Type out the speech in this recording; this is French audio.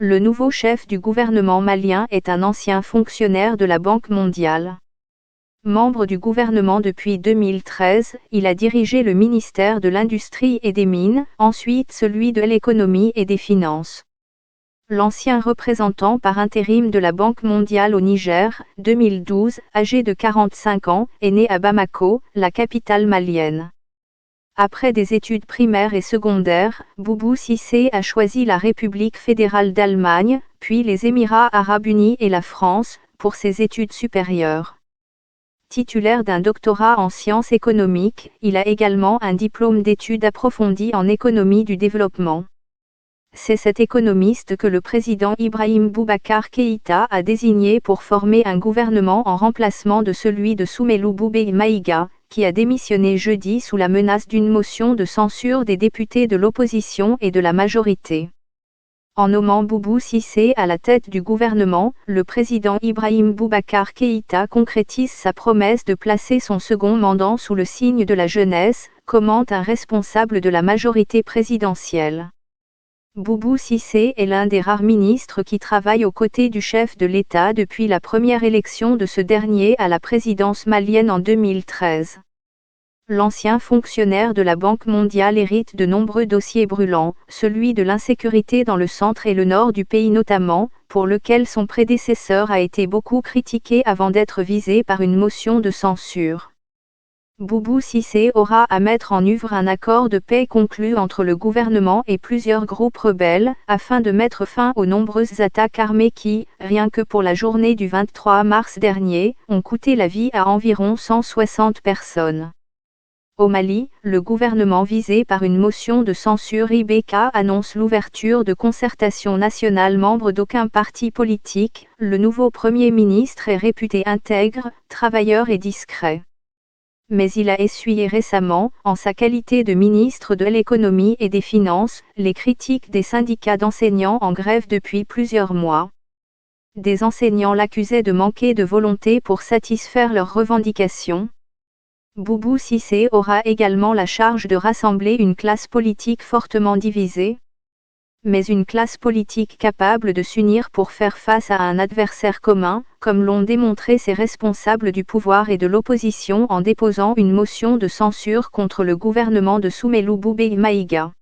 Le nouveau chef du gouvernement malien est un ancien fonctionnaire de la Banque mondiale. Membre du gouvernement depuis 2013, il a dirigé le ministère de l'Industrie et des Mines, ensuite celui de l'Économie et des Finances. L'ancien représentant par intérim de la Banque mondiale au Niger, 2012, âgé de 45 ans, est né à Bamako, la capitale malienne. Après des études primaires et secondaires, Boubou Cissé a choisi la République fédérale d'Allemagne, puis les Émirats arabes unis et la France, pour ses études supérieures. Titulaire d'un doctorat en sciences économiques, il a également un diplôme d'études approfondies en économie du développement. C'est cet économiste que le président Ibrahim Boubacar Keïta a désigné pour former un gouvernement en remplacement de celui de Soumeylou Boubèye Maïga, qui a démissionné jeudi sous la menace d'une motion de censure des députés de l'opposition et de la majorité. En nommant Boubou Cissé à la tête du gouvernement, le président Ibrahim Boubacar Keïta concrétise sa promesse de placer son second mandat sous le signe de la jeunesse, commente un responsable de la majorité présidentielle. Boubou Cissé est l'un des rares ministres qui travaillent aux côtés du chef de l'État depuis la première élection de ce dernier à la présidence malienne en 2013. L'ancien fonctionnaire de la Banque mondiale hérite de nombreux dossiers brûlants, celui de l'insécurité dans le centre et le nord du pays notamment, pour lequel son prédécesseur a été beaucoup critiqué avant d'être visé par une motion de censure. Boubou Cissé aura à mettre en œuvre un accord de paix conclu entre le gouvernement et plusieurs groupes rebelles, afin de mettre fin aux nombreuses attaques armées qui, rien que pour la journée du 23 mars dernier, ont coûté la vie à environ 160 personnes. Au Mali, le gouvernement visé par une motion de censure IBK annonce l'ouverture de concertations nationales membres d'aucun parti politique. Le nouveau Premier ministre est réputé intègre, travailleur et discret. Mais il a essuyé récemment, en sa qualité de ministre de l'Économie et des Finances, les critiques des syndicats d'enseignants en grève depuis plusieurs mois. Des enseignants l'accusaient de manquer de volonté pour satisfaire leurs revendications. Boubou Cissé aura également la charge de rassembler une classe politique fortement divisée, mais une classe politique capable de s'unir pour faire face à un adversaire commun, comme l'ont démontré ses responsables du pouvoir et de l'opposition en déposant une motion de censure contre le gouvernement de Soumeylou Boubèye Maïga.